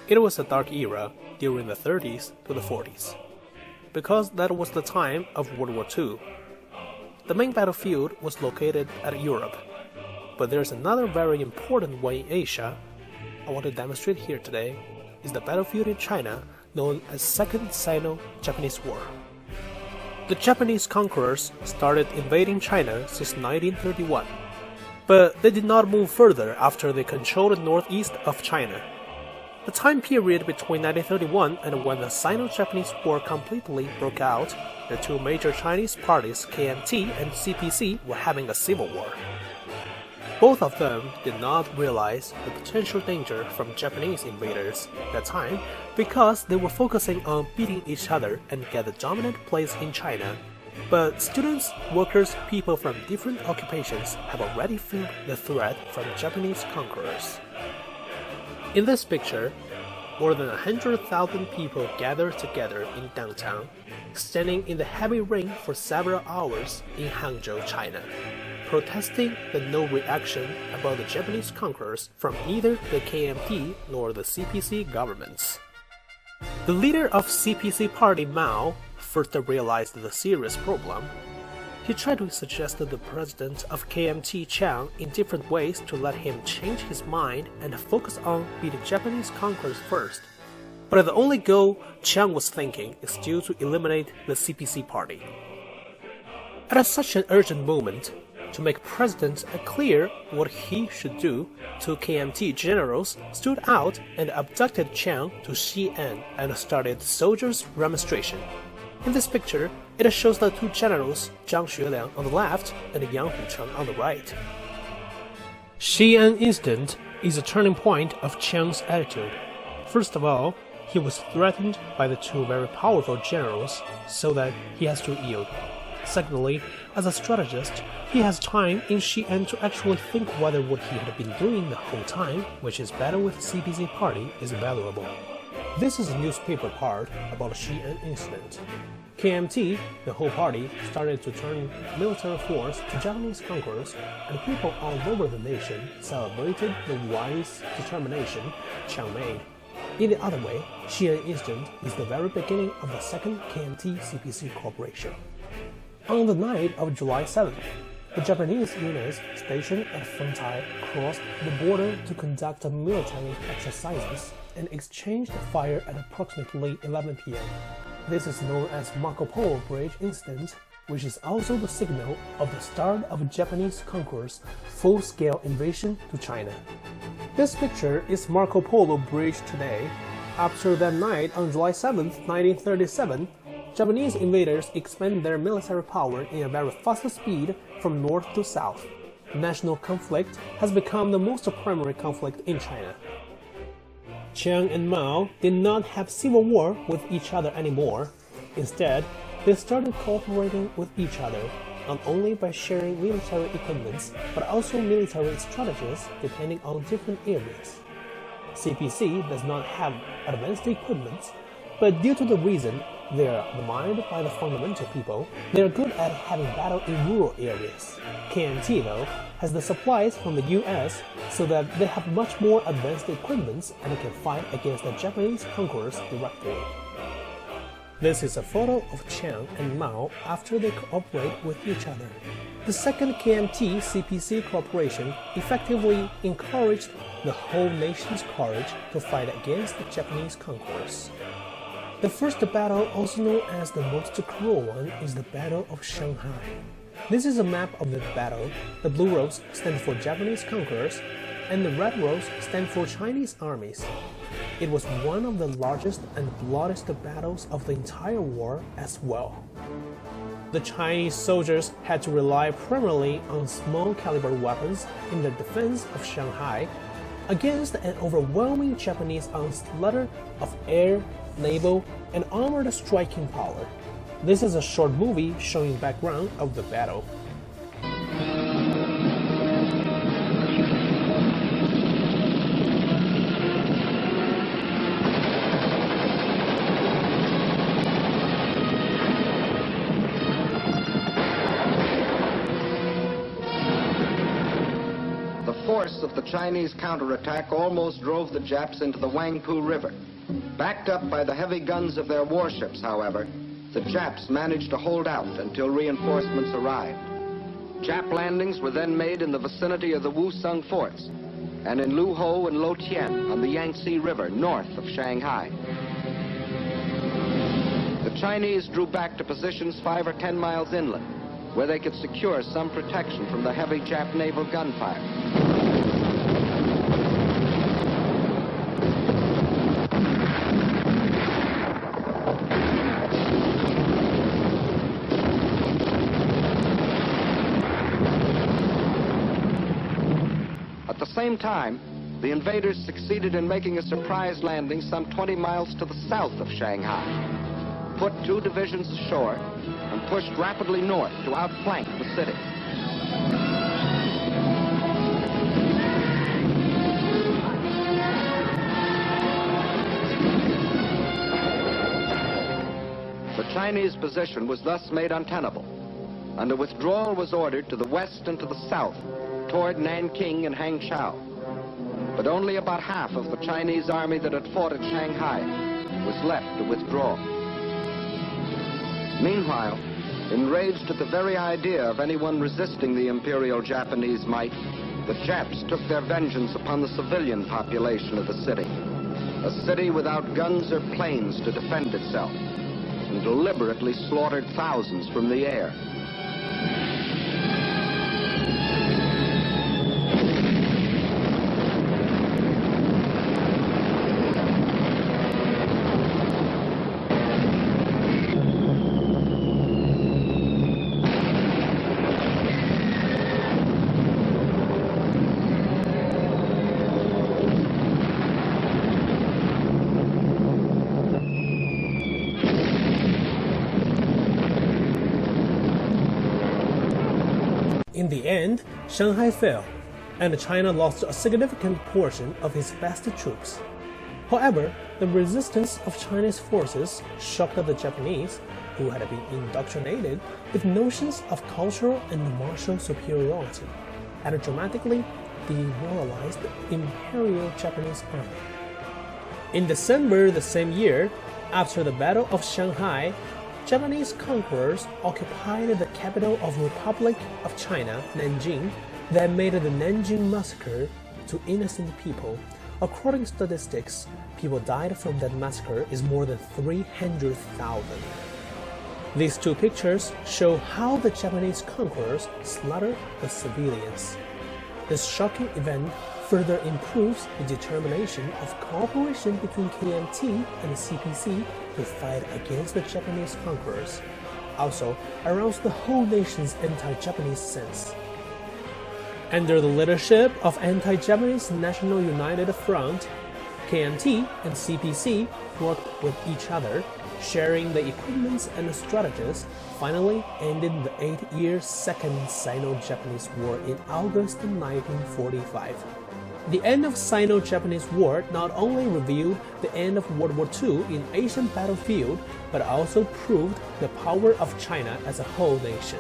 It was a dark era during the 30s to the 40s, because that was the time of World War II. The main battlefield was located at Europe, but there's another very important one in Asia I want to demonstrate here today, is the battlefield in China known as Second Sino-Japanese War. The Japanese conquerors started invading China since 1931, but they did not move further after they controlled the northeast of China. The time period between 1931 and when the Sino-Japanese War completely broke out, the two major Chinese parties, KMT and CPC, were having a civil war. Both of them did not realize the potential danger from Japanese invaders at that time because they were focusing on beating each other and get the dominant place in China. But students, workers, people from different occupations have already felt the threat from Japanese conquerors. In this picture, more than 100,000 people gathered together in downtown, standing in the heavy rain for several hours in Hangzhou, China, protesting the no reaction about the Japanese conquerors from neither the KMT nor the CPC governments. The leader of CPC party, Mao, first realized the serious problem. He tried to suggest to the president of KMT, Chiang, in different ways to let him change his mind and focus on beating Japanese conquerors first. But the only goal Chiang was thinking is still to eliminate the CPC party. At such an urgent moment, to make President clear what he should do, two KMT generals stood out and abducted Chiang to Xi'an and started soldiers' remonstration. In this picture, it shows the two generals, Zhang Xueliang on the left and Yang Hucheng on the right. Xi'an incident is a turning point of Chiang's attitude. First of all, he was threatened by the two very powerful generals, so that he has to yield. Secondly, as a strategist, he has time in Xi'an to actually think whether what he had been doing the whole time, which is battle with CPC party, is valuable. This is a newspaper part about Xi'an incident. KMT, the whole party, started to turn military force to Japanese conquerors, and people all over the nation celebrated the wise determination Chiang made. In the other way, Xi'an incident is the very beginning of the second KMT-CPC cooperation. On the night of July 7th, the Japanese units stationed at Fengtai crossed the border to conduct military exercises and exchanged fire at approximately 11 p.m. This is known as Marco Polo Bridge incident, which is also the signal of the start of Japanese conquerors' full-scale invasion to China. This picture is Marco Polo Bridge today. After that night on July 7, 1937, Japanese invaders expanded their military power in a very fast speed from north to south. National conflict has become the most primary conflict in China. Chiang and Mao did not have civil war with each other anymore. Instead, they started cooperating with each other, not only by sharing military equipment, but also military strategies depending on different areas. CPC does not have advanced equipment, but due to the reason they are admired by the fundamental people, they are good at having battle in rural areas. KMT, though, has the supplies from the US, so that they have much more advanced equipment and can fight against the Japanese conquerors directly. This is a photo of Chiang and Mao after they cooperate with each other. The second KMT-CPC cooperation effectively encouraged the whole nation's courage to fight against the Japanese conquerors. The first battle, also known as the most cruel one, is the Battle of Shanghai. This is a map of the battle. The blue rows stand for Japanese conquerors, and the red rows stand for Chinese armies. It was one of the largest and bloodiest battles of the entire war as well. The Chinese soldiers had to rely primarily on small-caliber weapons in the defense of Shanghai against an overwhelming Japanese onslaught of air, naval, and armored striking power. This is a short movie showing background of the battle. the force of the Chinese counterattack almost drove the Japs into the Wangpu River. Backed up by the heavy guns of their warships, however, the Japs managed to hold out until reinforcements arrived. Jap landings were then made in the vicinity of the Wusong forts and in Luho and Lotien on the Yangtze River north of Shanghai. The Chinese drew back to positions 5 or 10 miles inland, where they could secure some protection from the heavy Jap naval gunfire. At the same time, the invaders succeeded in making a surprise landing some 20 miles to the south of Shanghai, put 2 divisions ashore, and pushed rapidly north to outflank the city. The Chinese position was thus made untenable, and a withdrawal was ordered to the west and to the south, toward Nanking and Hangzhou. But only about half of the Chinese army that had fought at Shanghai was left to withdraw. Meanwhile, enraged at the very idea of anyone resisting the Imperial Japanese might, the Japs took their vengeance upon the civilian population of the city. A city without guns or planes to defend itself, and deliberately slaughtered thousands from the air. In the end, Shanghai fell, and China lost a significant portion of its best troops. However, the resistance of Chinese forces shocked the Japanese, who had been indoctrinated with notions of cultural and martial superiority, and dramatically demoralized the Imperial Japanese army. In December the same year, after the Battle of Shanghai, Japanese conquerors occupied the capital of Republic of China, Nanjing, that made the Nanjing massacre to innocent people. According to statistics, people died from that massacre is more than 300,000. These 2 pictures show how the Japanese conquerors slaughtered the civilians. This shocking event further improves the determination of cooperation between KMT and CPC to fight against the Japanese conquerors. Also, aroused the whole nation's anti-Japanese sense. Under the leadership of Anti-Japanese National United Front, KMT and CPC worked with each other, sharing the equipments and strategies, finally ended the 8-year Second Sino-Japanese War in August 1945. The end of Sino-Japanese War not only revealed the end of World War II in Asian battlefield, but also proved the power of China as a whole nation.